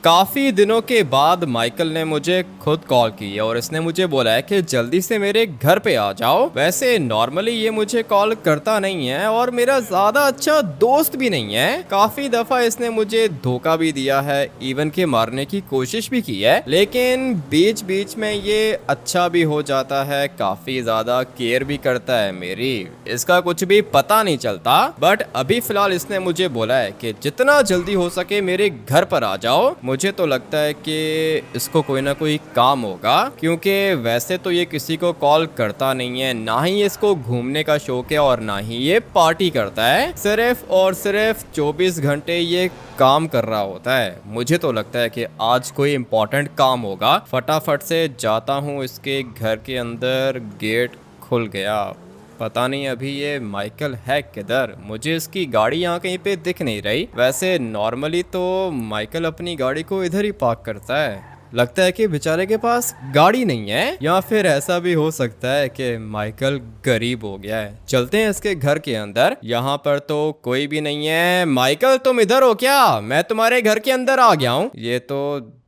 काफी दिनों के बाद माइकल ने मुझे खुद कॉल की और इसने मुझे बोला है कि जल्दी से मेरे घर पे आ जाओ। वैसे नॉर्मली ये मुझे कॉल करता नहीं है और मेरा ज्यादा अच्छा दोस्त भी नहीं है। काफी दफा इसने मुझे धोखा भी दिया है, इवन के मारने की कोशिश भी की है, लेकिन बीच बीच में ये अच्छा भी हो जाता है, काफी ज्यादा केयर भी करता है मेरी। इसका कुछ भी पता नहीं चलता। बट अभी फिलहाल इसने मुझे बोला है कि जितना जल्दी हो सके मेरे घर पर आ जाओ। मुझे तो लगता है कि इसको कोई ना कोई काम होगा, क्योंकि वैसे तो ये किसी को कॉल करता नहीं है, ना ही इसको घूमने का शौक है और ना ही ये पार्टी करता है। सिर्फ और सिर्फ 24 घंटे ये काम कर रहा होता है। मुझे तो लगता है कि आज कोई इम्पोर्टेंट काम होगा। फटाफट से जाता हूँ इसके घर के अंदर। गेट खुल गया। पता नहीं अभी ये माइकल है किधर। मुझे इसकी गाड़ी यहाँ कहीं पे दिख नहीं रही। वैसे नॉर्मली तो माइकल अपनी गाड़ी को इधर ही पार्क करता है। लगता है कि बेचारे के पास गाड़ी नहीं है, या फिर ऐसा भी हो सकता है कि माइकल गरीब हो गया है। चलते हैं इसके घर के अंदर। यहाँ पर तो कोई भी नहीं है। माइकल तुम इधर हो क्या? मैं तुम्हारे घर के अंदर आ गया हूँ। ये तो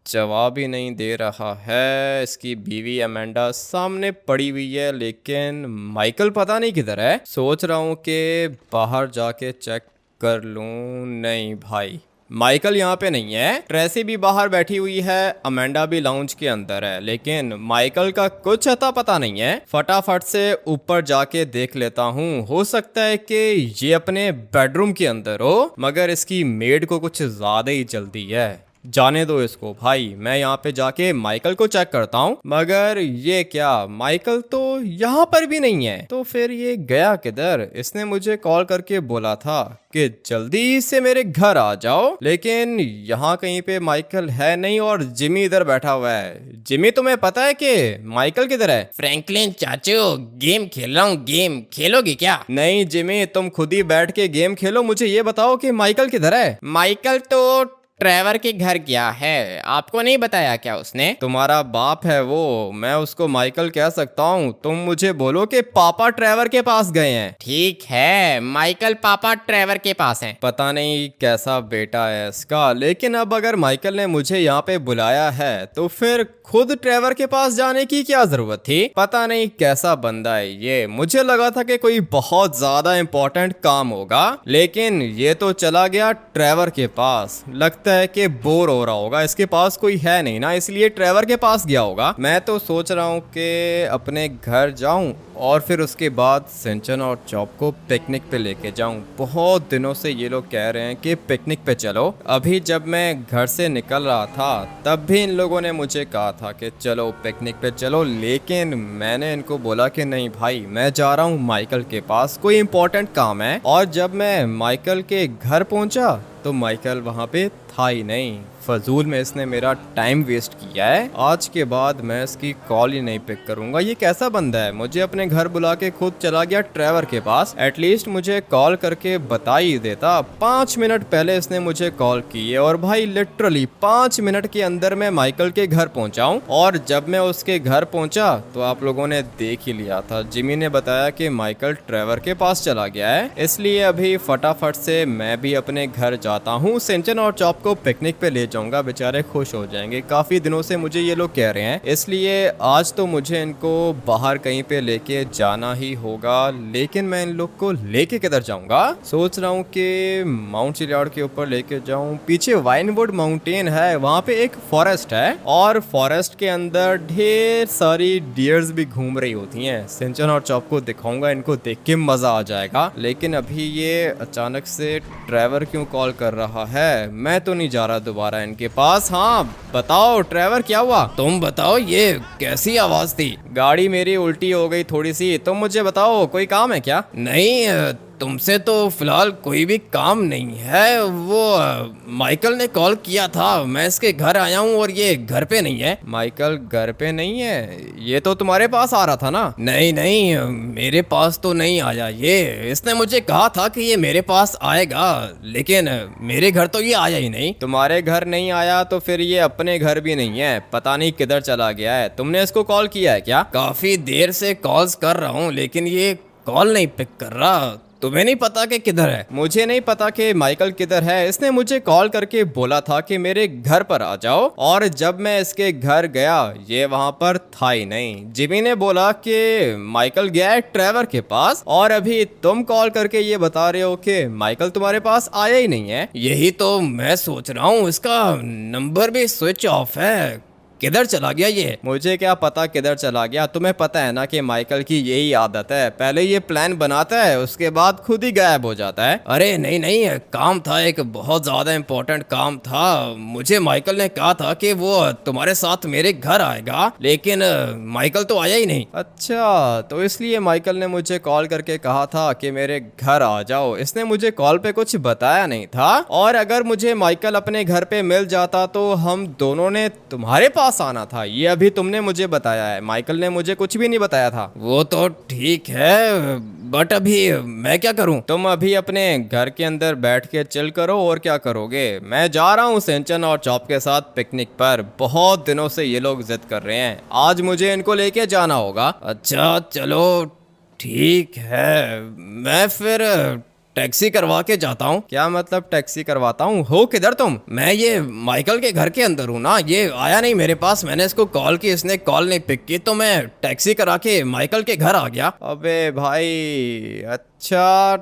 जवाब ही नहीं दे रहा है। इसकी बीवी अमेंडा सामने पड़ी हुई है, लेकिन माइकल पता नहीं किधर है। सोच रहा हूँ कि बाहर जाके चेक कर लूँ। नहीं भाई, माइकल यहाँ पे नहीं है। ट्रेसी भी बाहर बैठी हुई है, अमेंडा भी लाउंज के अंदर है, लेकिन माइकल का कुछ अता पता नहीं है। फटाफट से ऊपर जाके देख लेता हूँ। हो सकता है कि ये अपने बेडरूम के अंदर हो, मगर इसकी मेड को कुछ ज्यादा ही जल्दी है। जाने दो इसको भाई, मैं यहाँ पे जाके माइकल को चेक करता हूँ। मगर ये क्या, माइकल तो यहाँ पर भी नहीं है। तो फिर ये गया किधर? इसने मुझे कॉल करके बोला था कि जल्दी से मेरे घर आ जाओ, लेकिन यहाँ कहीं पे माइकल है नहीं और जिमी इधर बैठा हुआ है। जिमी, तुम्हें पता है कि माइकल किधर है? फ्रैंकलिन चाचू, गेम खेल रहा हूँ। गेम खेलोगे क्या? नहीं जिमी, तुम खुद ही बैठ के गेम खेलो। मुझे ये बताओ कि माइकल किधर है? माइकल तो ट्रेवर के घर गया है। आपको नहीं बताया क्या उसने? तुम्हारा बाप है वो, मैं उसको माइकल कह सकता हूँ। तुम मुझे बोलो कि पापा ट्रेवर के पास गए हैं। ठीक है, माइकल पापा ट्रेवर के पास हैं। पता नहीं कैसा बेटा है इसका, लेकिन अब अगर माइकल ने मुझे यहाँ पे बुलाया है तो फिर खुद ट्रेवर के पास जाने की क्या जरूरत थी? पता नहीं कैसा बंदा है ये। मुझे लगा था कि कोई बहुत ज्यादा इंपॉर्टेंट काम होगा, लेकिन ये तो चला गया ट्रेवर के पास। लगता है कि बोर हो रहा होगा, इसके पास कोई है नहीं ना, इसलिए ट्रेवर के पास गया होगा। मैं तो सोच रहा हूँ कि अपने घर जाऊं और फिर उसके बाद सिंचन और चॉप को पिकनिक पे लेके जाऊं। बहुत दिनों से ये लोग कह रहे हैं कि पिकनिक पे चलो। अभी जब मैं घर से निकल रहा था तब भी इन लोगों ने मुझे कहा था कि चलो पिकनिक पे चलो, लेकिन मैंने इनको बोला कि नहीं भाई, मैं जा रहा हूँ माइकल के पास, कोई इंपॉर्टेंट काम है। और जब मैं माइकल के घर पहुंचा तो माइकल वहाँ पे था ही नहीं। फजूल में इसने मेरा टाइम वेस्ट किया है। आज के बाद मैं इसकी कॉल ही नहीं पिक करूंगा। ये कैसा बंदा है, मुझे अपने घर बुला के खुद चला गया ट्रेवर के पास। एटलीस्ट मुझे कॉल करके बता ही देता। 5 मिनट पहले इसने मुझे कॉल की है और भाई लिटरली 5 मिनट के अंदर मैं माइकल के घर पहुंचा हूं। और जब मैं उसके घर पहुंचा तो आप लोगों ने देख ही लिया था, जिमी ने बताया कि माइकल ट्रेवर के पास चला गया है। इसलिए अभी फटाफट से मैं भी अपने घर जाता हूँ। सिंचन और चॉप को पिकनिक पे ले जाऊंगा, बेचारे खुश हो जाएंगे। काफी दिनों से मुझे ये लोग कह रहे हैं, इसलिए आज तो मुझे इनको बाहर कहीं पे लेके जाना ही होगा। लेकिन मैं इन लोग को लेके किधर जाऊंगा? सोच रहा हूँ कि माउंट चिलियाड के ऊपर लेके जाऊं। पीछे वाइनवुड माउंटेन है, वहाँ पे एक फॉरेस्ट है और फॉरेस्ट के अंदर ढेर सारी डियर्स भी घूम रही होती हैं। सिंचन और चॉप को दिखाऊंगा, इनको देख के मजा आ जाएगा। लेकिन अभी ये अचानक से ट्रेवर क्यों कॉल कर रहा है? मैं तो नहीं जा रहा दोबारा इनके पास। हाँ बताओ ट्रेवर, क्या हुआ? तुम बताओ, ये कैसी आवाज थी? गाड़ी मेरी उल्टी हो गई थोड़ी सी। तुम मुझे बताओ, कोई काम है क्या? नहीं, तुमसे तो फिलहाल कोई भी काम नहीं है। वो माइकल ने कॉल किया था, मैं इसके घर आया हूँ और ये घर पे नहीं है। माइकल घर पे नहीं है? ये तो तुम्हारे पास आ रहा था ना? नहीं नहीं, मेरे पास तो नहीं आया ये। इसने मुझे कहा था कि ये मेरे पास आएगा, लेकिन मेरे घर तो ये आया ही नहीं। तुम्हारे घर नहीं आया तो फिर ये अपने घर भी नहीं है, पता नहीं किधर चला गया है। तुमने इसको कॉल किया है क्या? काफी देर से कॉल्स कर रहा हूँ, लेकिन ये कॉल नहीं पिक कर रहा। तुम्हें नहीं पता कि किधर है? मुझे नहीं पता कि माइकल किधर है। इसने मुझे कॉल करके बोला था कि मेरे घर पर आ जाओ, और जब मैं इसके घर गया ये वहां पर था ही नहीं। जिमी ने बोला कि माइकल गया है ट्रेवर के पास, और अभी तुम कॉल करके ये बता रहे हो कि माइकल तुम्हारे पास आया ही नहीं है। यही तो मैं सोच रहा हूँ, इसका नंबर भी स्विच ऑफ है। किधर चला गया ये? मुझे क्या पता किधर चला गया। तुम्हें पता है ना कि माइकल की यही आदत है, पहले ये प्लान बनाता है उसके बाद खुद ही गायब हो जाता है। अरे नहीं नहीं, काम था, एक बहुत ज्यादा इम्पोर्टेंट काम था। मुझे माइकल ने कहा था कि वो तुम्हारे साथ मेरे घर आएगा, लेकिन माइकल तो आया ही नहीं। अच्छा, तो इसलिए माइकल ने मुझे कॉल करके कहा था कि मेरे घर आ जाओ। इसने मुझे कॉल पे कुछ बताया नहीं था, और अगर मुझे माइकल अपने घर पे मिल जाता तो हम दोनों ने तुम्हारे पास आना था। ये अभी तुमने मुझे बताया है, माइकल ने मुझे कुछ भी नहीं बताया था। वो तो ठीक है, बट अभी मैं क्या करूं? तुम अभी अपने घर के अंदर बैठ के चिल करो, और क्या करोगे। मैं जा रहा हूँ सेंचन और चॉप के साथ पिकनिक पर। बहुत दिनों से ये लोग जिद कर रहे हैं, आज मुझे इनको लेके जाना होगा। अच्छा चलो ठीक है, मैं फिर टैक्सी करवा के जाता हूँ। क्या मतलब टैक्सी करवाता हूँ? हो किधर तुम? मैं ये माइकल के घर के अंदर हूँ ना, ये आया नहीं मेरे पास। मैंने इसको कॉल की, इसने कॉल नहीं पिक की, तो मैं टैक्सी करा के माइकल के घर आ गया। अबे भाई, अच्छा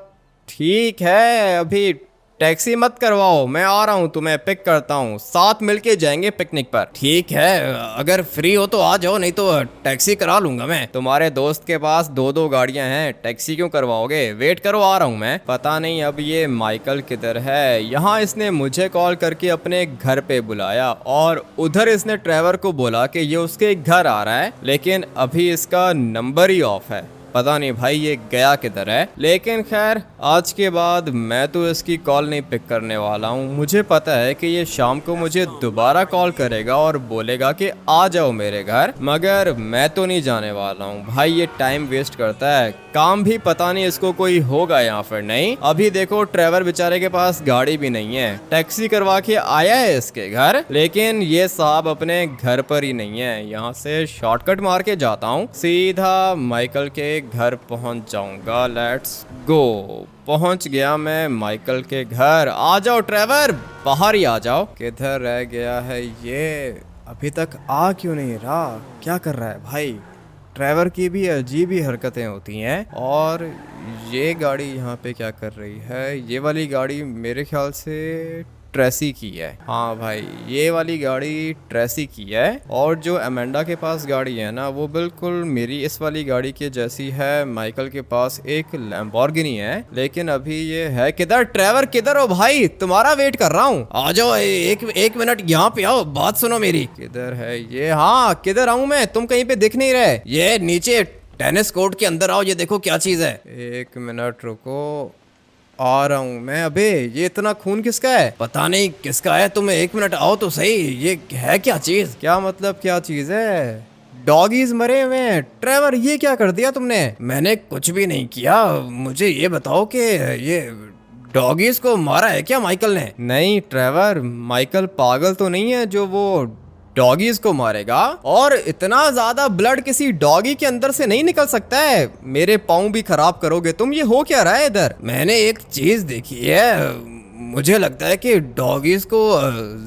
ठीक है, अभी टैक्सी मत करवाओ, मैं आ रहा हूँ तुम्हें पिक करता हूँ, साथ मिलके जाएंगे पिकनिक पर। ठीक है, अगर फ्री हो तो आ जाओ, नहीं तो टैक्सी करा लूंगा मैं। तुम्हारे दोस्त के पास दो दो गाड़ियां हैं, टैक्सी क्यों करवाओगे? वेट करो, आ रहा हूँ मैं। पता नहीं अब ये माइकल किधर है। यहाँ इसने मुझे कॉल करके अपने घर पे बुलाया, और उधर इसने ट्रेवर को बोला कि ये उसके घर आ रहा है, लेकिन अभी इसका नंबर ही ऑफ है। पता नहीं भाई ये गया किधर है। लेकिन खैर, आज के बाद मैं तो इसकी कॉल नहीं पिक करने वाला हूँ। मुझे पता है कि ये शाम को मुझे दोबारा कॉल करेगा और बोलेगा कि आ जाओ मेरे घर, मगर मैं तो नहीं जाने वाला हूँ भाई। ये टाइम वेस्ट करता है, काम भी पता नहीं इसको कोई होगा या फिर नहीं। अभी देखो ट्रेवर बेचारे के पास गाड़ी भी नहीं है, टैक्सी करवा के आया है इसके घर, लेकिन ये साहब अपने घर पर ही नहीं है। यहाँ से शॉर्टकट मार के जाता हूँ, सीधा माइकल के घर पहुंच जाऊंगा। Let's go. पहुंच गया मैं माइकल के घर। आ जाओ ट्रेवर, बाहर ही आ जाओ। किधर रह गया है ये? अभी तक आ क्यों नहीं रहा? क्या कर रहा है भाई? ट्रेवर की भी अजीब ही हरकतें होती हैं। और ये गाड़ी यहाँ पे क्या कर रही है? ये वाली गाड़ी मेरे ख्याल से ट्रेसी की है। हाँ भाई, ये वाली गाड़ी ट्रेसी की है, और जो अमेंडा के पास गाड़ी है ना, वो बिल्कुल मेरी इस वाली गाड़ी के जैसी है। माइकल के पास एक लैम्बोर्गिनी है, लेकिन अभी ये है किधर? ट्रेवर किधर हो भाई? तुम्हारा वेट कर रहा हूँ। आ जाओ, एक मिनट यहाँ पे आओ, बात सुनो मेरी। किधर है ये? हाँ, किधर आऊँ मैं? तुम कहीं पे दिख नहीं रहे। ये नीचे टेनिस कोर्ट के अंदर आओ, ये देखो क्या चीज है। एक मिनट रुको, आ रहा हूँ मैं। अबे ये इतना खून किसका है? पता नहीं किसका है, तुम एक मिनट आओ तो सही। ये है क्या चीज? क्या मतलब क्या चीज है? डॉगीज मरे हुए हैं। ट्रेवर ये क्या कर दिया तुमने? मैंने कुछ भी नहीं किया। मुझे ये बताओ कि ये डॉगीज को मारा है क्या माइकल ने? नहीं ट्रेवर, माइकल पागल तो नहीं है जो वो डॉगीज को मारेगा। और इतना ज्यादा ब्लड किसी डॉगी के अंदर से नहीं निकल सकता है। मेरे पाँव भी खराब करोगे तुम। ये हो क्या रहा है इधर? मैंने एक चीज देखी है, मुझे लगता है कि डॉगीज को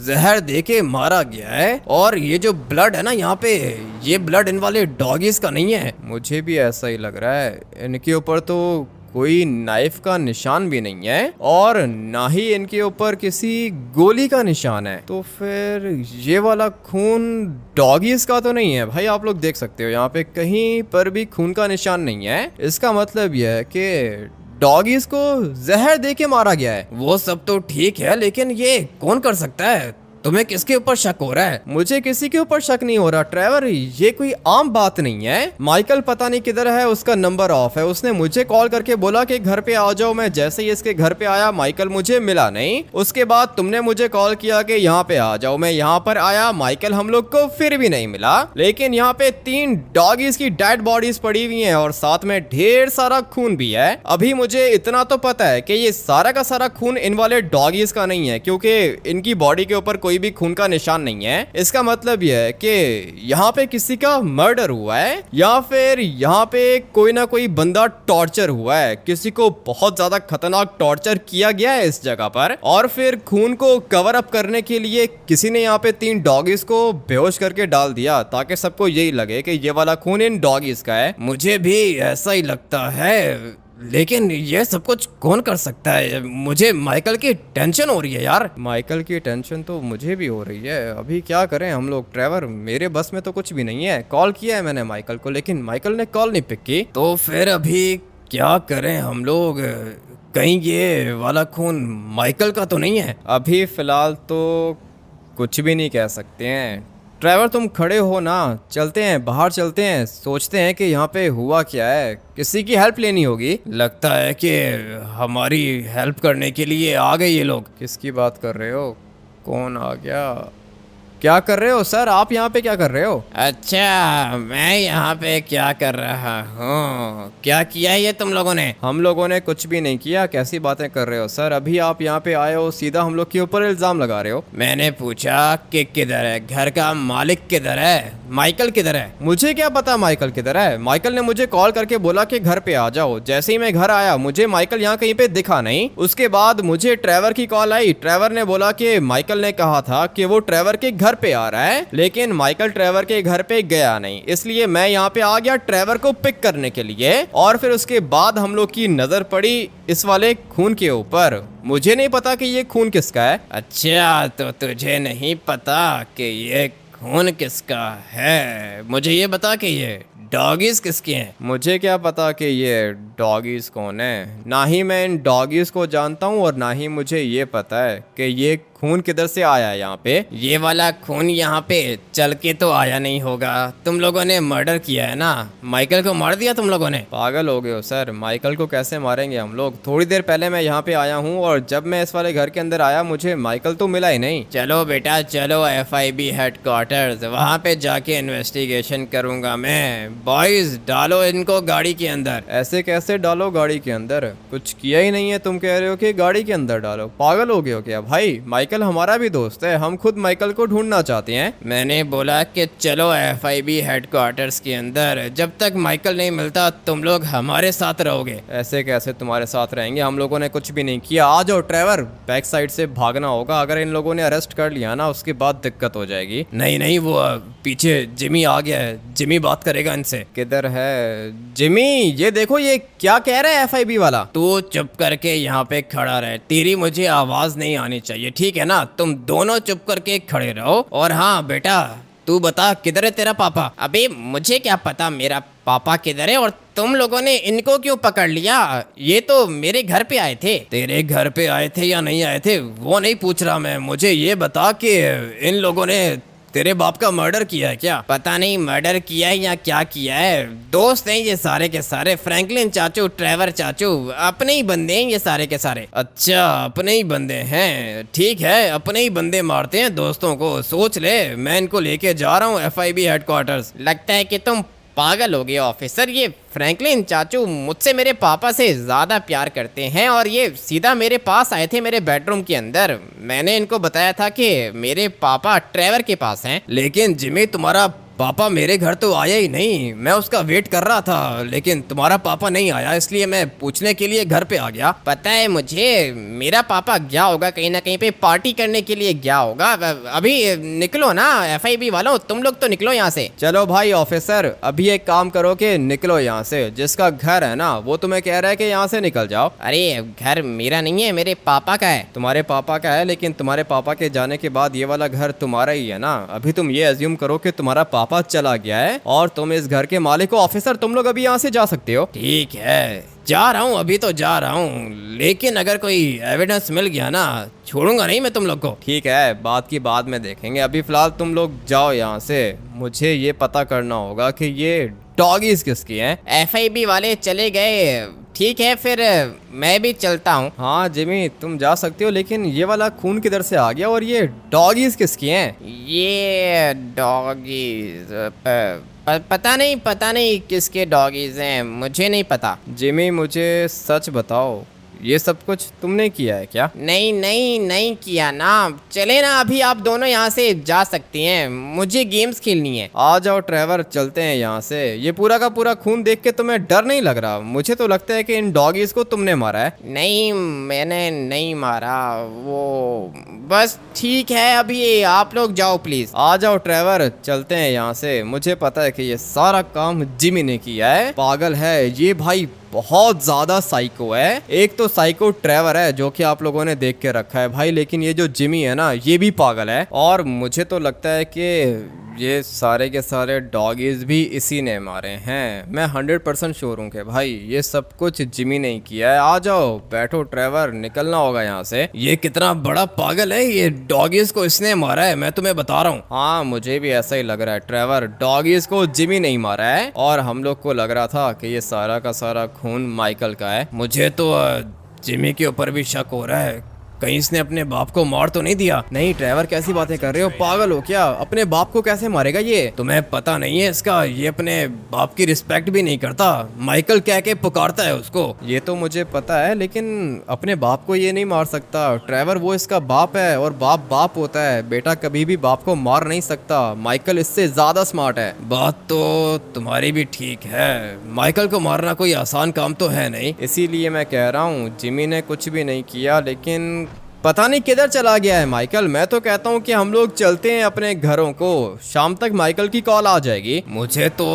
जहर दे के मारा गया है, और ये जो ब्लड है ना यहाँ पे, ये ब्लड इन वाले डॉगीज का नहीं है। मुझे भी ऐसा ही लग रहा है। इनके ऊपर तो कोई नाइफ का निशान भी नहीं है, और ना ही इनके ऊपर किसी गोली का निशान है। तो फिर ये वाला खून डॉगीज का तो नहीं है भाई। आप लोग देख सकते हो यहाँ पे कहीं पर भी खून का निशान नहीं है। इसका मतलब यह है कि डॉगीज को जहर दे के मारा गया है। वो सब तो ठीक है, लेकिन ये कौन कर सकता है? तुम्हें किसके ऊपर शक हो रहा है? मुझे किसी के ऊपर शक नहीं हो रहा ट्रेवर, ये कोई आम बात नहीं है। माइकल पता नहीं किधर है, उसका नंबर ऑफ है। उसने मुझे कॉल करके बोला कि घर पे आ जाओ। मैं जैसे ही इसके घर पे आया, माइकल मुझे मिला नहीं। उसके बाद तुमने मुझे कॉल किया कि यहाँ पे आ जाओ। मैं यहाँ पर आया, माइकल हम लोग को फिर भी नहीं मिला। लेकिन यहाँ पे 3 डॉगीज की डेड बॉडीज पड़ी हुई हैं, और साथ में ढेर सारा खून भी है। अभी मुझे इतना तो पता है कि ये सारा का सारा खून इन वाले डॉगीज का नहीं है, क्योंकि इनकी बॉडी के ऊपर कोई कोई भी खून का निशान नहीं है, इसका मतलब यह है कि यहाँ पे किसी का मर्डर हुआ है या फिर यहाँ पे कोई ना कोई बंदा टॉर्चर हुआ है, किसी को बहुत ज्यादा खतरनाक टॉर्चर किया गया है इस जगह पर, और फिर खून को कवर अप करने के लिए किसी ने यहाँ पे 3 डॉगीज को बेहोश करके डाल दिया ताकि सबको यही लगे कि ये वाला खून इन डॉगीज का है। मुझे भी ऐसा ही लगता है, लेकिन ये सब कुछ कौन कर सकता है? मुझे माइकल की टेंशन हो रही है यार। माइकल की टेंशन तो मुझे भी हो रही है, अभी क्या करें हम लोग ट्रेवर, मेरे बस में तो कुछ भी नहीं है। कॉल किया है मैंने माइकल को, लेकिन माइकल ने कॉल नहीं पिक की। तो फिर अभी क्या करें हम लोग? कहीं ये वाला खून माइकल का तो नहीं है? अभी फिलहाल तो कुछ भी नहीं कह सकते हैं। ड्राइवर तुम खड़े हो ना, चलते हैं बाहर, चलते हैं, सोचते हैं कि यहाँ पे हुआ क्या है, किसी की हेल्प लेनी होगी। लगता है कि हमारी हेल्प करने के लिए आ गए ये लोग। किसकी बात कर रहे हो? कौन आ गया? क्या कर रहे हो सर, आप यहाँ पे क्या कर रहे हो? अच्छा, मैं यहाँ पे क्या कर रहा हूँ? क्या किया ये तुम लोगों ने? हम लोगों ने कुछ भी नहीं किया, कैसी बातें कर रहे हो सर? अभी आप यहाँ पे आए हो, सीधा हम लोग के ऊपर इल्जाम लगा रहे हो। मैंने पूछा कि किधर है घर का मालिक, किधर है माइकल, किधर है? मुझे क्या पता माइकल किधर है? माइकल ने मुझे कॉल करके बोला कि घर पे आ जाओ। जैसे ही मैं घर आया मुझे माइकल यहाँ कहीं पे दिखा नहीं। उसके बाद मुझे ट्रेवर की कॉल आई, ट्रेवर ने बोला कि माइकल ने कहा था कि वो ट्रेवर के घर पे आ रहा है, लेकिन माइकल ट्रेवर के घर पे गया नहीं, इसलिए मैं यहाँ पे आ गया ट्रेवर को पिक करने के लिए। और फिर उसके बाद हम लोग की नजर पड़ी इस वाले खून के ऊपर। मुझे नहीं पता कि ये खून किसका है। अच्छा, तो तुझे नहीं पता कि ये खून किसका है? मुझे ये बता कि ये डॉगीज किसके हैं? मुझे क्या पता कि ये डॉगीज कौन है, ना ही मैं इन डॉगीज को जानता हूँ और ना ही मुझे ये पता है कि ये खून किधर से आया है यहाँ पे। ये वाला खून यहाँ पे चल के तो आया नहीं होगा, तुम लोगों ने मर्डर किया है ना, माइकल को मार दिया तुम लोगों ने। पागल हो गए हो सर, माइकल को कैसे मारेंगे हम लोग? थोड़ी देर पहले मैं यहाँ पे आया हूँ और जब मैं इस वाले घर के अंदर आया मुझे माइकल तो मिला ही नहीं। चलो बेटा चलो FIB हेडक्वार्टर्स, वहाँ पे जाके इन्वेस्टिगेशन करूंगा मैं। बॉयज डालो इनको गाड़ी के अंदर। ऐसे कैसे डालो गाड़ी के अंदर? कुछ किया ही नहीं है, तुम कह रहे हो कि गाड़ी के अंदर डालो? पागल हो गए हो क्या भाई? माइकल हमारा भी दोस्त है, हम खुद माइकल को ढूंढना चाहते हैं। मैंने बोला कि चलो FIB हेडक्वार्टर्स के अंदर, जब तक माइकल नहीं मिलता तुम लोग हमारे साथ रहोगे। ऐसे कैसे तुम्हारे साथ रहेंगे? हम लोगों ने कुछ भी नहीं किया। आ जाओ ट्रेवर, बैक साइड से भागना होगा, अगर इन लोगों ने अरेस्ट कर लिया ना उसके बाद दिक्कत हो जाएगी। नहीं नहीं, वो पीछे जिमी आ गया है, जिमी बात करेगा इनसे। किधर है जिमी? ये देखो ये क्या कह रहा है FIB वाला। तू चुप करके यहाँ पे खड़ा रहे, तेरी मुझे आवाज नहीं आनी चाहिए, ठीक है ना? तुम दोनों चुप करके खड़े रहो। और हाँ बेटा, तू बता किधर है तेरा पापा? अबे मुझे क्या पता मेरा पापा किधर है, और तुम लोगों ने इनको क्यों पकड़ लिया? ये तो मेरे घर पे आए थे। तेरे घर पे आए थे या नहीं आए थे वो नहीं पूछ रहा मैं, मुझे ये बता कि इन लोगों ने तेरे बाप का मर्डर किया है क्या? पता नहीं मर्डर किया है या क्या किया है, दोस्त हैं ये सारे के सारे, फ्रैंकलिन चाचू, ट्रेवर चाचू, अपने ही बंदे हैं ये सारे के सारे। अच्छा, अपने ही बंदे हैं, ठीक है, अपने ही बंदे मारते हैं दोस्तों को। सोच ले, मैं इनको लेके जा रहा हूँ FIB हेडक्वार्टर्स। लगता है कि तुम पागल हो गए ऑफिसर, ये फ्रैंकलिन चाचू मुझसे मेरे पापा से ज़्यादा प्यार करते हैं और ये सीधा मेरे पास आए थे मेरे बेडरूम के अंदर। मैंने इनको बताया था कि मेरे पापा ट्रेवर के पास हैं। लेकिन जिमी तुम्हारा पापा मेरे घर तो आया ही नहीं, मैं उसका वेट कर रहा था, लेकिन तुम्हारा पापा नहीं आया, इसलिए मैं पूछने के लिए घर पे आ गया। पता है मुझे, मेरा पापा गया होगा कहीं ना कहीं पे पार्टी करने के लिए गया होगा। अभी निकलो ना FIB वालों, तुम लोग तो निकलो यहाँ से। चलो भाई ऑफिसर, अभी एक काम करो कि निकलो यहाँ से। जिसका घर है ना वो तुम्हें कह रहा है कि यहाँ से निकल जाओ। अरे घर मेरा नहीं है, मेरे पापा का है। तुम्हारे पापा का है, लेकिन तुम्हारे पापा के जाने के बाद ये वाला घर तुम्हारा ही है ना। अभी तुम ये अज्यूम करो कि तुम्हारा पापा चला गया है और तुम इस घर के मालिक हो। ऑफिसर तुम लोग अभी यहाँ से जा सकते हो। ठीक है, जा रहा हूँ, अभी तो जा रहा हूँ, लेकिन अगर कोई एविडेंस मिल गया ना, छोड़ूंगा नहीं मैं तुम लोग को। ठीक है, बात की बाद में देखेंगे, अभी फिलहाल तुम लोग जाओ यहाँ से। मुझे ये पता करना होगा कि ये डॉगीज किसकी हैं। FIB वाले चले गए, ठीक है फिर मैं भी चलता हूँ। हाँ जिमी तुम जा सकते हो, लेकिन ये वाला खून किधर से आ गया और ये डॉगीज किसकी हैं? ये डॉगीज पता नहीं किसके डॉगीज हैं, मुझे नहीं पता। जिमी मुझे सच बताओ, ये सब कुछ तुमने किया है क्या? नहीं नहीं नहीं किया ना। चले ना, अभी आप दोनों यहाँ से जा सकती हैं, मुझे गेम्स खेलनी है। आ जाओ ट्रेवर, चलते हैं यहाँ से। ये पूरा का पूरा खून देख के तुम्हें डर नहीं लग रहा? मुझे तो लगता है कि इन डॉगीज को तुमने मारा है। नहीं, मैंने नहीं मारा, वो बस ठीक है। अभी आप लोग जाओ प्लीज। आ जाओ ट्रेवर, चलते हैं यहाँ से। मुझे पता है कि ये सारा काम जिमी ने किया है। पागल है ये भाई, बहुत ज्यादा साइको है। एक तो साइको ट्रेवर है जो कि आप लोगों ने देख के रखा है भाई, लेकिन ये जो जिमी है ना, ये भी पागल है। और मुझे तो लगता है कि ये सारे के सारे डॉगीज भी इसी ने मारे हैं। मैं 100% श्योर हूँ कि भाई ये सब कुछ जिमी ने ही किया है। आ जाओ, बैठो ट्रेवर, निकलना होगा यहाँ से। ये कितना बड़ा पागल है, ये डॉगीज को इसने मारा है, मैं तुम्हें बता रहा हूँ। हाँ, मुझे भी ऐसा ही लग रहा है ट्रेवर, डॉगीज को जिमी नहीं मारा है। और हम लोग को लग रहा था कि ये सारा का सारा खून माइकल का है। मुझे तो जिमी के ऊपर भी शक हो रहा है, कहीं इसने अपने बाप को मार तो नहीं दिया। नहीं ट्रेवर, कैसी बातें कर रहे हो? पागल हो क्या? अपने बाप को कैसे मारेगा ये? तुम्हें पता नहीं है इसका, ये अपने बाप की रिस्पेक्ट भी नहीं करता, माइकल कह के पुकारता है उसको। ये तो मुझे पता है, लेकिन अपने बाप को ये नहीं मार सकता ट्रेवर। वो इसका बाप है और बाप बाप होता है। बेटा कभी भी बाप को मार नहीं सकता। माइकल इससे ज्यादा स्मार्ट है। बात तो तुम्हारी भी ठीक है, माइकल को मारना कोई आसान काम तो है नहीं। इसीलिए मैं कह रहा हूँ जिमी ने कुछ भी नहीं किया, लेकिन पता नहीं किधर चला गया है माइकल। मैं तो कहता हूँ कि हम लोग चलते हैं अपने घरों को। शाम तक माइकल की कॉल आ जाएगी। मुझे तो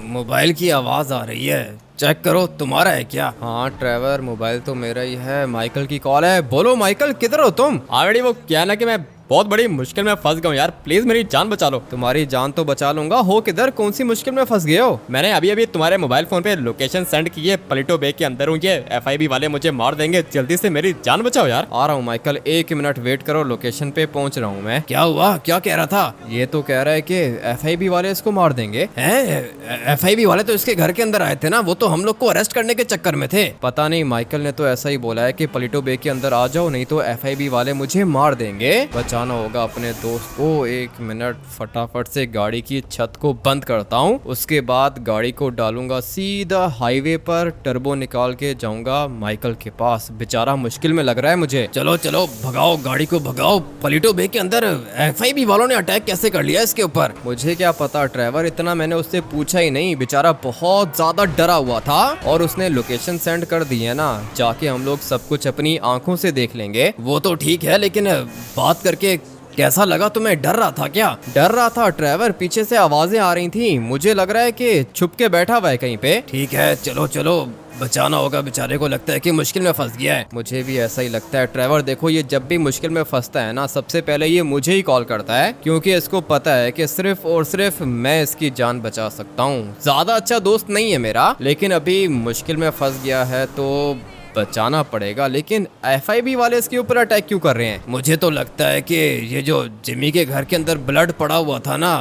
मोबाइल की आवाज आ रही है, चेक करो, तुम्हारा है क्या? हाँ ट्रेवर, मोबाइल तो मेरा ही है। माइकल की कॉल है। बोलो माइकल, किधर हो तुम? ऑलरेडी वो क्या ना कि मैं बहुत बड़ी मुश्किल में फंस गया हूँ यार, प्लीज मेरी जान बचा लो। तुम्हारी जान तो बचा लूंगा। हो किधर? कौन सी मुश्किल में फंस गए हो? मैंने अभी अभी तुम्हारे मोबाइल फोन पे लोकेशन सेंड की है। पलिटो बे के अंदर हूँ। ये FIB वाले मुझे मार देंगे, जल्दी से मेरी जान बचाओ यार। आ रहा हूँ माइकल, 1 मिनट वेट करो, लोकेशन पे पहुंच रहा हूँ मैं। क्या हुआ, क्या कह रहा था? ये तो कह रहा है कि FIB वाले इसको मार देंगे। हैं? FIB वाले तो इसके घर के अंदर आए थे ना, वो तो हम लोग को अरेस्ट करने के चक्कर में थे। पता नहीं, माइकल ने तो ऐसा ही बोला है कि पलिटो बे के अंदर आ जाओ, नहीं तो FIB वाले मुझे मार देंगे। बचाना होगा अपने दोस्त को। 1 मिनट, फटाफट से गाड़ी की छत को बंद करता हूँ। उसके बाद गाड़ी को डालूंगा सीधा हाईवे पर, टर्बो निकाल के जाऊंगा माइकल के पास। बेचारा मुश्किल में लग रहा है मुझे। चलो चलो, भगाओ गाड़ी को, भगाओ। पलिटो बे के अंदर FIB वालों ने अटैक कैसे कर लिया इसके ऊपर? मुझे क्या पता ट्रेवर, इतना मैंने उससे पूछा ही नहीं। बेचारा बहुत ज्यादा डरा हुआ था और उसने लोकेशन सेंड कर दी है ना। जाके हम लोग सब कुछ अपनी आंखों से देख लेंगे। वो तो ठीक है, लेकिन बात करके कैसा लगा तुम्हें? डर रहा था क्या? डर रहा था ट्रेवर, पीछे से आवाजें आ रही थी। मुझे लग रहा है कि छुप के बैठा हुआ है कहीं पे। ठीक है, चलो चलो, बचाना होगा बेचारे को, लगता है कि मुश्किल में फंस गया है। मुझे भी ऐसा ही लगता है ट्रेवर। देखो, ये जब भी मुश्किल में फंसता है ना, सबसे पहले ये मुझे ही कॉल करता है, क्योंकि इसको पता है कि सिर्फ और सिर्फ मैं इसकी जान बचा सकता हूँ। ज्यादा अच्छा दोस्त नहीं है मेरा, लेकिन अभी मुश्किल में फंस गया है तो बचाना पड़ेगा। लेकिन FIB वाले इसके ऊपर अटैक क्यों कर रहे हैं? मुझे तो लगता है कि ये जो जिमी के घर के अंदर ब्लड पड़ा हुआ था ना,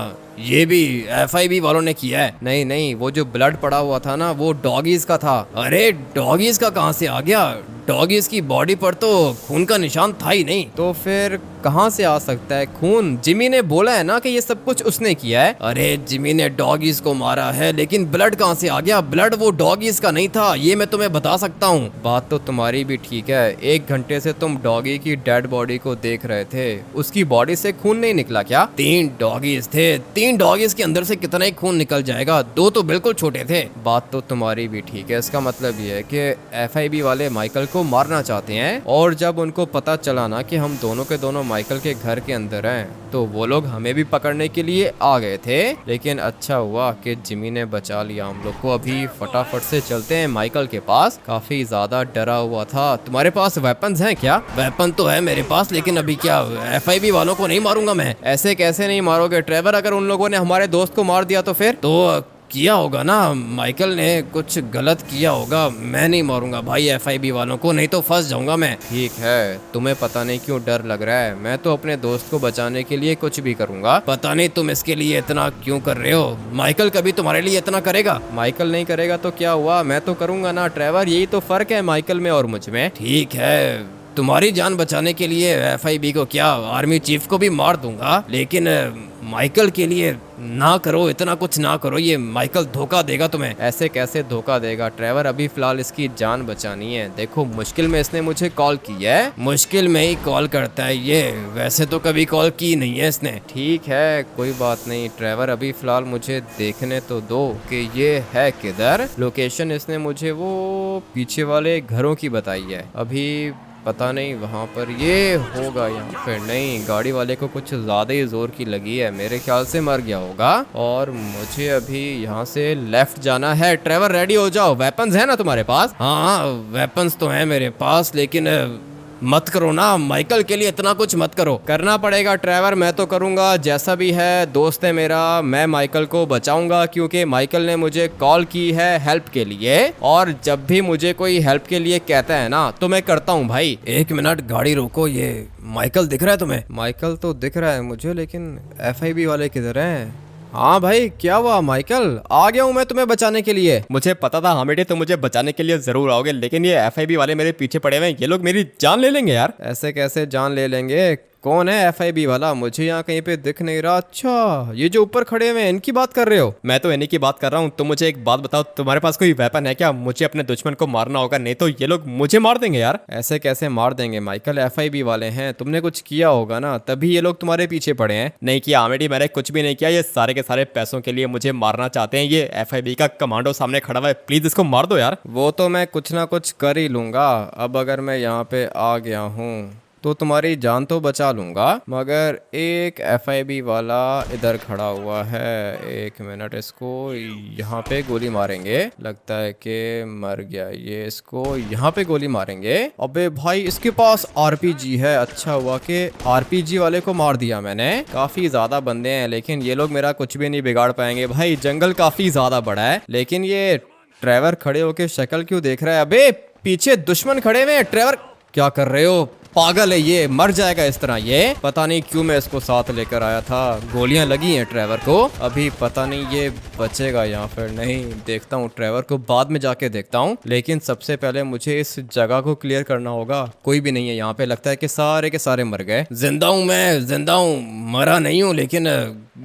ये भी FIB वालों ने किया है। नहीं नहीं, वो जो ब्लड पड़ा हुआ था ना, वो डॉगीज का था। अरे डॉगीज का कहाँ से आ गया? डॉगीज की बॉडी पर तो खून का निशान था ही नहीं। तो फिर कहाँ से आ सकता है खून? जिमी ने बोला है ना कि ये सब कुछ उसने किया है। अरे जिमी ने डॉगीज को मारा है, लेकिन ब्लड कहाँ से आ गया? ब्लड वो डॉगीज का नहीं था, ये मैं तुम्हें बता सकता हूँ। बात तो तुम्हारी भी ठीक है। 1 घंटे से तुम डॉगी की डेड बॉडी को देख रहे थे, उसकी बॉडी से खून नहीं निकला क्या? 3 डॉगीज थे, 3 डॉगीज के अंदर से कितना ही खून निकल जाएगा? 2 तो बिल्कुल छोटे थे। बात तो तुम्हारी भी ठीक है। इसका मतलब ये है कि FIB वाले माइकल को मारना चाहते हैं, और जब उनको पता चला ना कि हम दोनों के दोनों माइकल के घर के अंदर हैं, तो वो लोग हमें भी पकड़ने के लिए आ गए थे। लेकिन अच्छा हुआ कि जिमी ने बचा लिया हम लोग को। अभी फटाफट से चलते हैं माइकल के पास। काफी ज्यादा डरा हुआ था। तुम्हारे पास वेपन्स हैं क्या? वेपन तो है मेरे पास, लेकिन अभी क्या FIB वालों को नहीं मारूंगा मैं। ऐसे कैसे नहीं मारोगे ट्रेवर? अगर उन लोगों ने हमारे दोस्त को मार दिया तो फिर? तो किया होगा ना, माइकल ने कुछ गलत किया होगा। मैं नहीं मारूंगा भाई FIB वालों को, नहीं तो फंस जाऊंगा मैं। ठीक है, तुम्हें पता नहीं क्यों डर लग रहा है। मैं तो अपने दोस्त को बचाने के लिए कुछ भी करूंगा। पता नहीं तुम इसके लिए इतना क्यों कर रहे हो। माइकल कभी तुम्हारे लिए इतना करेगा? माइकल नहीं करेगा तो क्या हुआ, मैं तो करूंगा ना ट्रेवर। यही तो फर्क है माइकल में और मुझ में। ठीक है, तुम्हारी जान बचाने के लिए एफआईबी को क्या, आर्मी चीफ को भी मार दूंगा, लेकिन माइकल के लिए ना करो, इतना कुछ ना करो। ये माइकल धोखा देगा तुम्हें। ऐसे कैसे धोखा देगा ट्रेवर, अभी फिलहाल इसकी जान बचानी है। देखो मुश्किल में इसने मुझे कॉल की है। मुश्किल में ही कॉल करता है ये, वैसे तो कभी कॉल की नहीं है इसने। ठीक है कोई बात नहीं ट्रेवर, अभी फिलहाल मुझे देखने तो दो कि ये है किधर। लोकेशन इसने मुझे वो पीछे वाले घरों की बताई है, अभी पता नहीं वहाँ पर ये होगा यहाँ पे। नहीं, गाड़ी वाले को कुछ ज़्यादा ही ज़ोर की लगी है, मेरे ख्याल से मर गया होगा। और मुझे अभी यहाँ से लेफ्ट जाना है। ट्रेवर रेडी हो जाओ, वेपन्स है ना तुम्हारे पास? हाँ वेपन्स तो है मेरे पास, लेकिन मत करो ना माइकल के लिए, इतना कुछ मत करो। करना पड़ेगा ट्रेवर, मैं तो करूँगा, जैसा भी है दोस्त है मेरा, मैं माइकल को बचाऊंगा क्योंकि माइकल ने मुझे कॉल की है हेल्प के लिए। और जब भी मुझे कोई हेल्प के लिए कहता है ना तो मैं करता हूँ भाई। 1 मिनट गाड़ी रोको, ये माइकल दिख रहा है तुम्हें? माइकल तो दिख रहा है मुझे, लेकिन एफआईबी वाले किधर हैं? हाँ भाई क्या हुआ माइकल, आ गया हूँ मैं तुम्हें बचाने के लिए। मुझे पता था हाँ बेटे तुम मुझे बचाने के लिए जरूर आओगे, लेकिन ये एफआईबी वाले मेरे पीछे पड़े हुए हैं, ये लोग मेरी जान ले लेंगे यार। ऐसे कैसे जान ले लेंगे? कौन है एफआईबी वाला? मुझे यहाँ कहीं पे दिख नहीं रहा। अच्छा ये जो ऊपर खड़े हुए हैं इनकी बात कर रहे हो? मैं तो इन्हीं की बात कर रहा हूँ। तुम मुझे एक बात बताओ, तुम्हारे पास कोई वेपन है क्या? मुझे अपने दुश्मन को मारना होगा, नहीं तो ये लोग मुझे मार देंगे यार। ऐसे कैसे मार देंगे माइकल, एफआईबी वाले हैं, तुमने कुछ किया होगा ना तभी ये लोग तुम्हारे पीछे पड़े हैं। नहीं किया आमेडी, मैंने कुछ भी नहीं किया, ये सारे के सारे पैसों के लिए मुझे मारना चाहते हैं। ये एफआईबी का कमांडो सामने खड़ा हुआ है, प्लीज इसको मार दो यार। वो तो मैं कुछ ना कुछ कर ही लूंगा। अब अगर मैं यहाँ पे आ गया हूँ तो तुम्हारी जान तो बचा लूंगा, मगर एक एफआईबी वाला इधर खड़ा हुआ है। 1 मिनट, इसको यहाँ पे गोली मारेंगे। लगता है कि मर गया ये, इसको यहाँ पे गोली मारेंगे। अबे भाई इसके पास आरपीजी है, अच्छा हुआ कि आरपीजी वाले को मार दिया मैंने। काफी ज्यादा बंदे हैं लेकिन ये लोग मेरा कुछ भी नहीं बिगाड़ पाएंगे। भाई जंगल काफी ज्यादा बड़ा है, लेकिन ये ट्रेवर खड़े होके शक्ल क्यों देख रहा है? अबे पीछे दुश्मन खड़े हुए हैं। ट्रेवर क्या कर रहे हो? पागल है ये, मर जाएगा इस तरह ये। पता नहीं क्यों मैं इसको साथ लेकर आया था। गोलियां लगी हैं ट्रेवर को, अभी पता नहीं ये बचेगा या फिर नहीं। देखता हूँ ट्रेवर को बाद में जाके देखता हूँ, लेकिन सबसे पहले मुझे इस जगह को क्लियर करना होगा। कोई भी नहीं है यहाँ पे, लगता है कि सारे के सारे मर गए। जिंदा हूँ मैं, जिंदा हूँ, मरा नहीं हूँ, लेकिन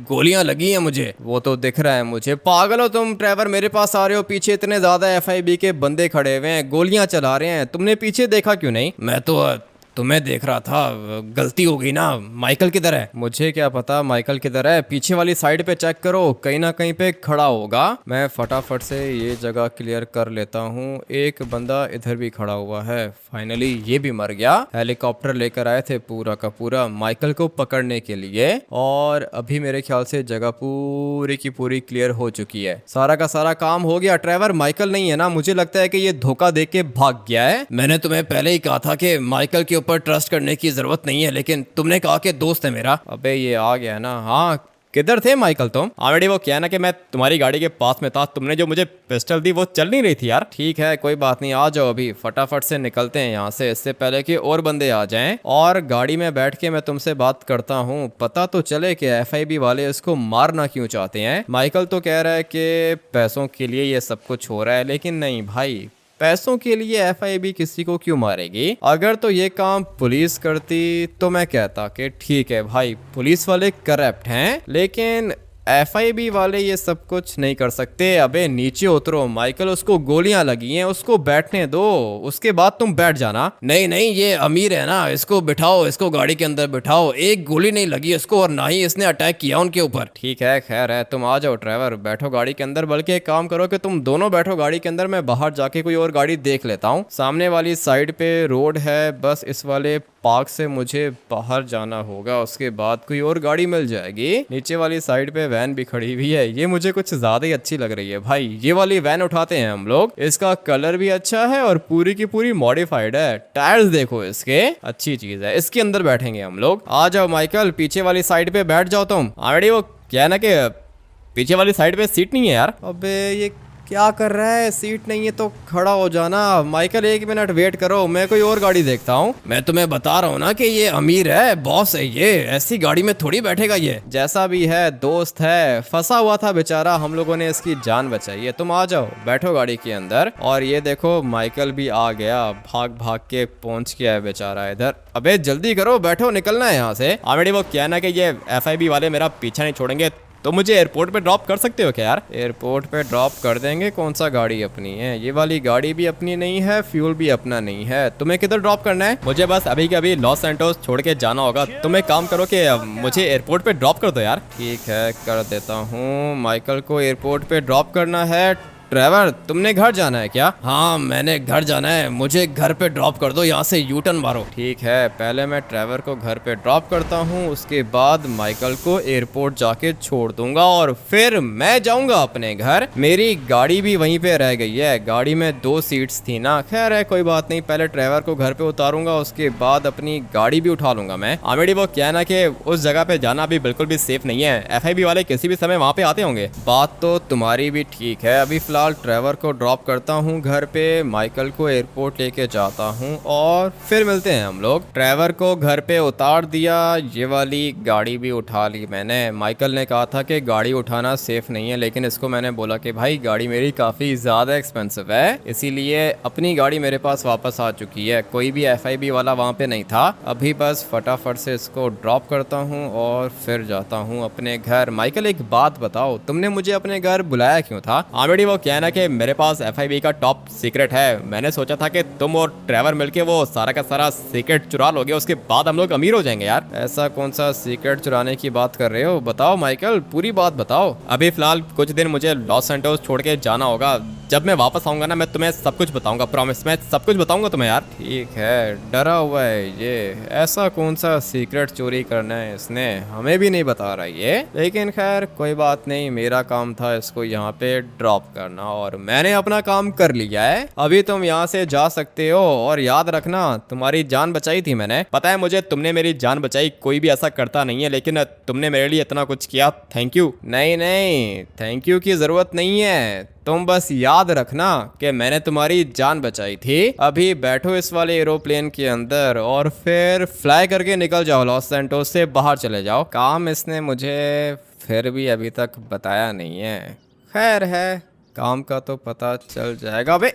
गोलियां लगी हैं मुझे। वो तो दिख रहा है मुझे। पागल हो तुम ट्रेवर, मेरे पास आ रहे हो, पीछे इतने ज्यादा एफआईबी के बंदे खड़े हुए हैं, गोलियां चला रहे हैं, तुमने पीछे देखा क्यों नहीं? मैं तो तुम्हें देख रहा था, गलती हो गई ना। माइकल किधर है? मुझे क्या पता माइकल किधर है, पीछे वाली साइड पे चेक करो, कहीं ना कहीं पे खड़ा होगा। मैं फटाफट से ये जगह क्लियर कर लेता हूँ। एक बंदा इधर भी खड़ा हुआ है, फाइनली ये भी मर गया। हेलीकॉप्टर लेकर आए थे पूरा का पूरा माइकल को पकड़ने के लिए, और अभी मेरे ख्याल से जगह पूरी की पूरी क्लियर हो चुकी है। सारा का सारा काम हो गया। ट्रेवर माइकल नहीं है ना, मुझे लगता है कि ये धोखा दे के भाग गया है। मैंने तुम्हें पहले ही कहा था कि माइकल के ऊपर ट्रस्ट करने की जरूरत नहीं है, लेकिन तुमने कहा कि दोस्त है मेरा। अबे ये आ गया ना। हाँ किधर थे माइकल तुम? ऑलरेडी वो क्या ना कि मैं तुम्हारी गाड़ी के पास में था, तुमने जो मुझे पिस्टल दी वो चल नहीं रही थी यार। ठीक है कोई बात नहीं, आ जाओ अभी फटाफट से निकलते हैं यहाँ से, इससे पहले कि और बंदे आ जाएं। और गाड़ी में बैठ के मैं तुमसे बात करता हूँ, पता तो चले कि एफआईबी वाले इसको मारना क्यों चाहते हैं। माइकल तो कह रहा है कि पैसों के लिए ये सब कुछ हो रहा है, लेकिन नहीं भाई, पैसों के लिए एफआईबी किसी को क्यों मारेगी? अगर तो ये काम पुलिस करती तो मैं कहता कि ठीक है भाई, पुलिस वाले करप्ट हैं, लेकिन एफआईबी वाले ये सब कुछ नहीं कर सकते। अबे नीचे उतरो माइकल, उसको गोलियां लगी हैं, उसको बैठने दो, उसके बाद तुम बैठ जाना। नहीं नहीं, ये अमीर है ना, इसको बिठाओ, इसको गाड़ी के अंदर बिठाओ। एक गोली नहीं लगी इसको, और ना ही इसने अटैक किया उनके ऊपर। ठीक है खैर है, तुम आ जाओ ड्राइवर, बैठो गाड़ी के अंदर। बल्कि एक काम करो कि तुम दोनों बैठो गाड़ी के अंदर, मैं बाहर जाके कोई और गाड़ी देख लेता हूँ। सामने वाली साइड पे रोड है, बस इस वाले पार्क से मुझे बाहर जाना होगा, उसके बाद कोई और गाड़ी मिल जाएगी। नीचे वाली साइड पे वैन भी खड़ी हुई है, ये मुझे कुछ ज्यादा ही अच्छी लग रही है भाई। ये वाली वैन उठाते हैं हम लोग, इसका कलर भी अच्छा है और पूरी की पूरी मॉडिफाइड है। टायर्स देखो इसके, अच्छी चीज है। इसके अंदर बैठेंगे हम लोग। आ जाओ माइकल, पीछे वाली साइड पे बैठ जाओ तुम। ऑलरेडी वो क्या है ना कि पीछे वाली साइड पे सीट नहीं है यार। अबे ये क्या कर रहा है? सीट नहीं है तो खड़ा हो जाना। माइकल 1 मिनट वेट करो, मैं कोई और गाड़ी देखता हूँ। मैं तुम्हें बता रहा हूँ ना कि ये अमीर है, बॉस है, ये ऐसी गाड़ी में थोड़ी बैठेगा ये। जैसा भी है दोस्त है, फंसा हुआ था बेचारा, हम लोगों ने इसकी जान बचाई है। तुम आ जाओ, बैठो गाड़ी के अंदर। और ये देखो माइकल भी आ गया, भाग भाग के पहुंच गया है बेचारा इधर। अबे जल्दी करो, बैठो, निकलना है यहाँ से। ऑलरेडी वो क्या ना कि ये FIB वाले मेरा पीछा नहीं छोड़ेंगे, तो मुझे एयरपोर्ट पे ड्रॉप कर सकते हो क्या यार? एयरपोर्ट पे ड्रॉप कर देंगे। कौन सा गाड़ी अपनी है? ये वाली गाड़ी भी अपनी नहीं है, फ्यूल भी अपना नहीं है। तुम्हें किधर ड्रॉप करना है? मुझे बस अभी के अभी लॉस सैंटोस छोड़ के जाना होगा। तुम एक काम करो कि मुझे एयरपोर्ट पे ड्रॉप कर दो यार। ठीक है, कर देता हूँ। माइकल को एयरपोर्ट पे ड्रॉप करना है। ट्रेवर, तुमने घर जाना है क्या? हाँ, मैंने घर जाना है, मुझे घर पे ड्रॉप कर दो, यहाँ से यू टर्न मारो। ठीक है, पहले मैं ट्रेवर को घर पे ड्रॉप करता हूँ, उसके बाद माइकल को एयरपोर्ट जाके छोड़ दूंगा और फिर मैं जाऊंगा अपने घर। मेरी गाड़ी भी वहीं पे रह गई है, गाड़ी में 2 सीट्स थी ना। खैर है, कोई बात नहीं, पहले ट्रेवर को घर पे उतारूंगा, उसके बाद अपनी गाड़ी भी उठा लूंगा मैं। ऑलरेडी वो क्या ना कि उस जगह पे जाना भी बिल्कुल भी सेफ नहीं है, FIB वाले किसी भी समय वहाँ पे आते होंगे। बात तो तुम्हारी भी ठीक है। अभी फिलहाल ट्रेवर को ड्रॉप करता हूँ घर पे, माइकल को एयरपोर्ट लेके जाता हूँ और फिर मिलते हैं हम लोग। ट्रेवर को घर पे उतार दिया, ये वाली गाड़ी भी उठा ली मैंने। माइकल ने कहा था कि गाड़ी उठाना सेफ नहीं है, लेकिन इसको मैंने बोला कि भाई गाड़ी मेरी काफ़ी ज़्यादा एक्सपेंसिव है, इसीलिए अपनी गाड़ी मेरे पास वापस आ चुकी है। कोई भी FIB वाला वहाँ पे नहीं था। अभी बस फटाफट से इसको ड्रॉप करता हूँ और फिर जाता हूँ अपने घर। माइकल एक बात बताओ, तुमने मुझे अपने घर बुलाया क्यों था? ऑलरेडी वो कहना कि मेरे पास FIB का टॉप सीक्रेट है। मैंने सोचा था कि तुम और ट्रेवर मिलके वो सारा का सारा सीक्रेट चुरा लोगे, उसके बाद हम लोग अमीर हो जाएंगे यार। ऐसा कौन सा सीक्रेट चुराने की बात कर रहे हो? बताओ माइकल, पूरी बात बताओ। अभी फिलहाल कुछ दिन मुझे लॉस सैंटोस छोड़ के जाना होगा। जब मैं वापस आऊंगा ना, मैं तुम्हें सब कुछ बताऊंगा, प्रॉमिस, मैं सब कुछ बताऊंगा तुम्हें यार। ठीक है, डरा हुआ है ये। ऐसा कौन सा सीक्रेट चोरी करना है इसने, हमें भी नहीं बता रहा ये। लेकिन खैर कोई बात नहीं, मेरा काम था इसको यहाँ पे ड्रॉप करना और मैंने अपना काम कर लिया है। अभी तुम यहाँ से जा सकते हो और याद रखना, तुम्हारी जान बचाई थी मैंने। पता है मुझे, तुमने मेरी जान बचाई, कोई भी ऐसा करता नहीं है, लेकिन तुमने मेरे लिए इतना कुछ किया, थैंक यू। नहीं नहीं, थैंक यू की जरूरत नहीं है, तुम बस याद रखना कि मैंने तुम्हारी जान बचाई थी। अभी बैठो इस वाले एरोप्लेन के अंदर और फिर फ्लाई करके निकल जाओ, लॉस सैंटोस से बाहर चले जाओ। काम इसने मुझे फिर भी अभी तक बताया नहीं है। खैर है, काम का तो पता चल जाएगा। अबे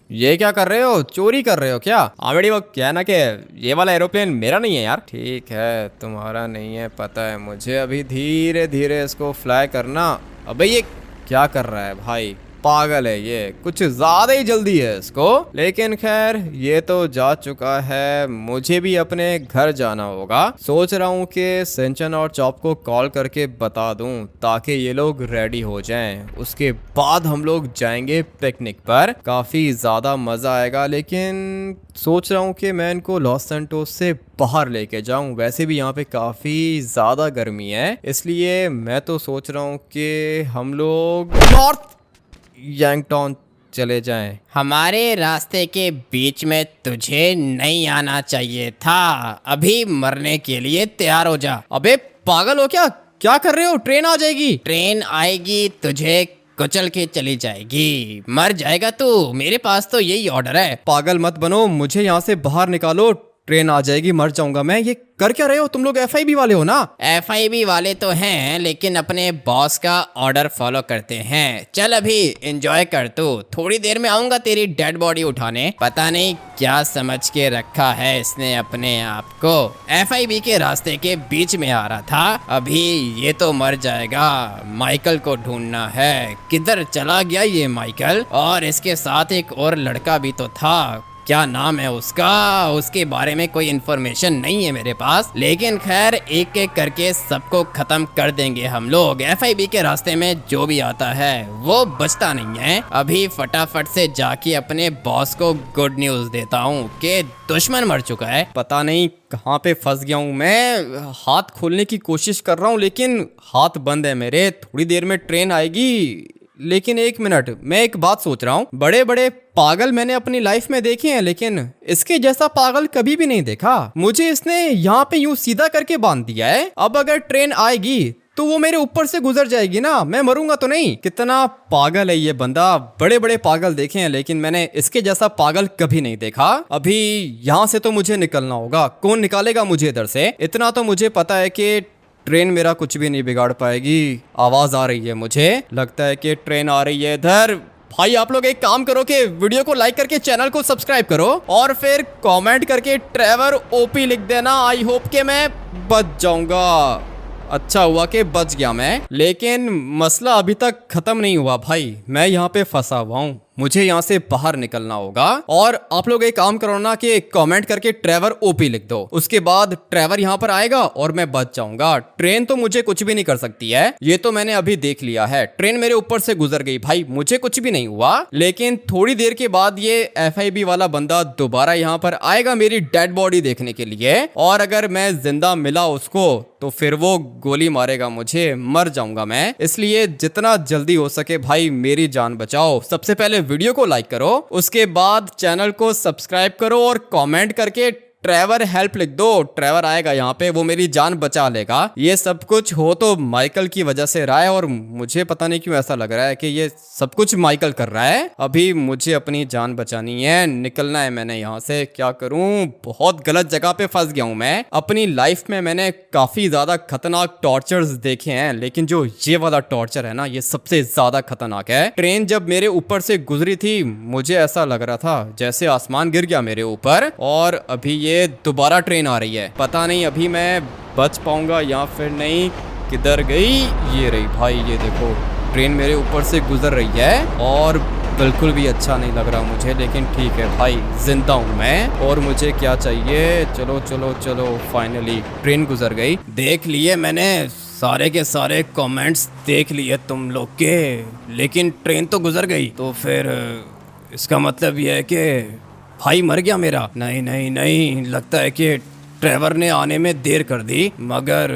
ये क्या कर रहे हो? चोरी कर रहे हो क्या? ऑलरेडी वो क्या ना कि ये वाला एरोप्लेन मेरा नहीं है यार। ठीक है, तुम्हारा नहीं है पता है मुझे। अभी धीरे धीरे इसको फ्लाई करना। अबे ये क्या कर रहा है भाई? पागल है ये, कुछ ज्यादा ही जल्दी है इसको। लेकिन खैर ये तो जा चुका है, मुझे भी अपने घर जाना होगा। सोच रहा हूँ कि सिंचन और चॉप को कॉल करके बता दूं ताकि ये लोग रेडी हो जाएं। उसके बाद हम लोग जाएंगे पिकनिक पर, काफी ज्यादा मजा आएगा। लेकिन सोच रहा हूँ कि मैं इनको लॉस सैंटोस से बाहर लेके जाऊं। वैसे भी यहाँ पे काफी ज्यादा गर्मी है, इसलिए मैं तो सोच रहा हूँ कि हम लोग नॉर्थ यांगटॉन चले जाएं। हमारे रास्ते के बीच में तुझे नहीं आना चाहिए था। अभी मरने के लिए तैयार हो जा। अबे पागल हो क्या? क्या कर रहे हो? ट्रेन आ जाएगी। ट्रेन आएगी, तुझे कुचल के चली जाएगी, मर जाएगा तू। मेरे पास तो यही ऑर्डर है। पागल मत बनो, मुझे यहाँ से बाहर निकालो। ट्रेन आ जाएगी, मर जाऊंगा मैं। ये कर क्या रहे हो तुम लोग? FIB वाले हो ना? FIB वाले तो हैं, लेकिन अपने बॉस का ऑर्डर फॉलो करते हैं। चल अभी एंजॉय कर तू, थोड़ी देर में आऊंगा तेरी डेड बॉडी उठाने। पता नहीं क्या समझ के रखा है इसने अपने आप को। FIB के रास्ते के बीच में आ रहा था, अभी ये तो मर जाएगा। माइकल को ढूंढना है, किधर चला गया ये माइकल? और इसके साथ एक और लड़का भी तो था, क्या नाम है उसका? उसके बारे में कोई इन्फॉर्मेशन नहीं है मेरे पास। लेकिन खैर एक एक करके सबको खत्म कर देंगे हम लोग। FIB के रास्ते में जो भी आता है वो बचता नहीं है। अभी फटाफट से जाके अपने बॉस को गुड न्यूज देता हूँ कि दुश्मन मर चुका है। पता नहीं कहाँ पे फंस गया हूँ मैं। हाथ खोलने की कोशिश कर रहा हूँ लेकिन हाथ बंद है मेरे। थोड़ी देर में ट्रेन आएगी, लेकिन 1 मिनट, मैं एक बात सोच रहा हूँ। बड़े बड़े पागल मैंने अपनी लाइफ में देखे हैं, लेकिन इसके जैसा पागल कभी भी नहीं देखा। मुझे इसने यहाँ पे यूं सीधा करके बांध दिया है। अब अगर ट्रेन आएगी तो वो मेरे ऊपर से गुजर जाएगी ना, मैं मरूंगा तो नहीं। कितना पागल है ये बंदा, बड़े बड़े पागल देखे हैं लेकिन मैंने इसके जैसा पागल कभी नहीं देखा। अभी यहाँ से तो मुझे निकलना होगा, कौन निकालेगा मुझे इधर से? इतना तो मुझे पता है कि ट्रेन मेरा कुछ भी नहीं बिगाड़ पाएगी। आवाज आ रही है, मुझे लगता है कि ट्रेन आ रही है इधर। भाई आप लोग एक काम करो कि वीडियो को लाइक करके चैनल को सब्सक्राइब करो और फिर कमेंट करके ट्रेवर ओपी लिख देना। आई होप कि मैं बच जाऊंगा। अच्छा हुआ कि बच गया मैं, लेकिन मसला अभी तक खत्म नहीं हुआ भाई। मैं यहाँ पे फंसा हुआ हूँ, मुझे यहाँ से बाहर निकलना होगा। और आप लोग एक काम करो ना कि कमेंट करके ट्रेवर ओपी लिख दो, उसके बाद ट्रेवर यहाँ पर आएगा और मैं बच जाऊंगा। ट्रेन तो मुझे कुछ भी नहीं कर सकती है, ये तो मैंने अभी देख लिया है। ट्रेन मेरे ऊपर से गुजर गई भाई, मुझे कुछ भी नहीं हुआ। लेकिन थोड़ी देर के बाद ये FIB वाला बंदा दोबारा यहाँ पर आएगा मेरी डेड बॉडी देखने के लिए, और अगर मैं जिंदा मिला उसको तो फिर वो गोली मारेगा मुझे, मर जाऊंगा मैं। इसलिए जितना जल्दी हो सके भाई मेरी जान बचाओ। सबसे पहले वीडियो को लाइक करो, उसके बाद चैनल को सब्सक्राइब करो और कमेंट करके ट्रेवर हेल्प लिख दो। ट्रेवर आएगा यहाँ पे, वो मेरी जान बचा लेगा। ये सब कुछ हो तो माइकल की वजह से रहा है, और मुझे पता नहीं क्यों ऐसा लग रहा है कि ये सब कुछ माइकल कर रहा है। अभी मुझे अपनी जान बचानी है, निकलना है मैंने यहाँ से। क्या करूं, बहुत गलत जगह पे फंस गया हूं मैं। अपनी लाइफ में मैंने काफी ज्यादा खतरनाक टॉर्चर्स देखे हैं, लेकिन जो ये वाला टॉर्चर है ना, ये सबसे ज्यादा खतरनाक है। ट्रेन जब मेरे ऊपर से गुजरी थी मुझे ऐसा लग रहा था जैसे आसमान गिर गया मेरे ऊपर, और अभी ये दोबारा ट्रेन आ रही है। पता नहीं अभी मैं बच पाऊंगा या फिर नहीं। किधर गई? ये रही भाई, ये देखो ट्रेन मेरे ऊपर से गुजर रही है और बिल्कुल भी अच्छा नहीं लग रहा मुझे, लेकिन ठीक है भाई, जिंदा हूँ मैं। और मुझे क्या चाहिए? चलो चलो चलो, फाइनली ट्रेन गुजर गई। देख लिए मैंने सारे के सारे कमेंट्स देख लिए तुम लोग के, लेकिन ट्रेन तो गुजर गई। तो फिर इसका मतलब ये है कि भाई मर गया मेरा। नहीं नहीं नहीं, लगता है कि ट्रेवर ने आने में देर कर दी, मगर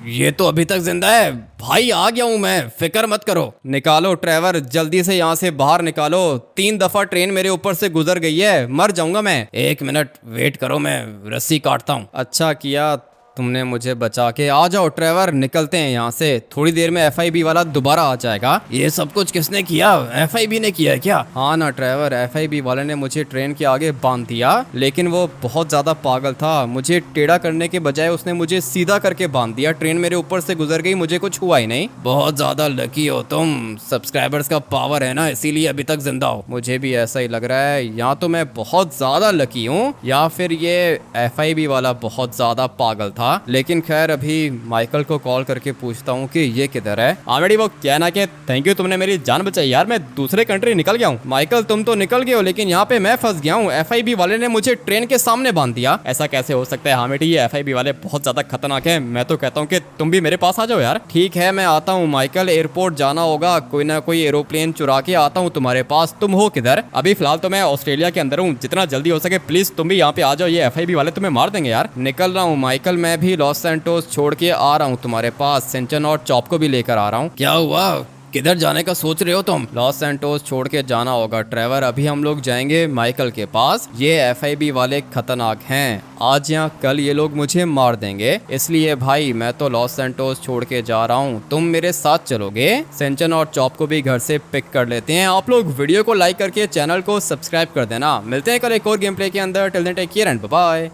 ये तो अभी तक जिंदा है। भाई आ गया हूँ मैं, फिक्र मत करो। निकालो ट्रेवर, जल्दी से यहाँ से बाहर निकालो। 3 दफा ट्रेन मेरे ऊपर से गुजर गई है, मर जाऊंगा मैं। 1 मिनट वेट करो, मैं रस्सी काटता हूँ। अच्छा किया तुमने मुझे बचा के। आ जाओ ट्रेवर, निकलते हैं यहाँ से। थोड़ी देर में FIB वाला दोबारा आ जाएगा। ये सब कुछ किसने किया? FIB ने किया है क्या? हाँ ना ट्रेवर, FIB वाले ने मुझे ट्रेन के आगे बांध दिया, लेकिन वो बहुत ज्यादा पागल था। मुझे टेढ़ा करने के बजाय उसने मुझे सीधा करके बांध दिया। ट्रेन मेरे ऊपर से गुजर गई, मुझे कुछ हुआ ही नहीं। बहुत ज्यादा लकी हो तुम, सब्सक्राइबर्स का पावर है ना, इसीलिए अभी तक जिंदा हो। मुझे भी ऐसा ही लग रहा है, या तो मैं बहुत ज्यादा लकी हूँ या फिर ये FIB वाला बहुत ज्यादा पागल था। लेकिन खैर अभी माइकल को कॉल करके पूछता हूँ कि ये किधर है। ऑलरेडी वो क्या ना कि थैंक यू, तुमने मेरी जान बचाई यार, मैं दूसरे कंट्री निकल गया हूँ। माइकल तुम तो निकल गए हो, लेकिन यहाँ पे मैं फंस गया हूँ। FIB वाले ने मुझे ट्रेन के सामने बांध दिया। ऐसा कैसे हो सकता है? हामिटी, ये FIB वाले बहुत ज्यादा खतरनाक है। मैं तो कहता हूँ कि तुम भी मेरे पास आ जाओ यार। ठीक है मैं आता हूँ माइकल, एयरपोर्ट जाना होगा, कोई ना कोई एरोप्लेन चुरा के आता हूँ तुम्हारे पास। तुम हो किधर? अभी फिलहाल तो मैं ऑस्ट्रेलिया के अंदर हूँ, जितना जल्दी हो सके प्लीज तुम भी यहाँ पे आ जाओ, ये FIB वाले तुम्हें मार देंगे यार। निकल रहा हूँ माइकल, मैं भी लॉस सैंटोस छोड़ के आ रहा हूँ तुम्हारे पास। सेंचन और चॉप को भी लेकर आ रहा हूँ। क्या हुआ, किधर जाने का सोच रहे हो तुम? लॉस सैंटोस छोड़ के जाना होगा ट्रेवर। अभी हम लोग जाएंगे माइकल के पास। ये FIB वाले खतरनाक हैं, आज या कल ये लोग मुझे मार देंगे, इसलिए भाई मैं तो लॉस सैंटोस छोड़ के जा रहा हूँ। तुम मेरे साथ चलोगे? सेंचन और चॉप को भी घर से पिक कर लेते हैं। आप लोग वीडियो को लाइक करके चैनल को सब्सक्राइब कर देना। मिलते हैं कल एक और गेम प्ले के अंदर। Till then take care and bye bye.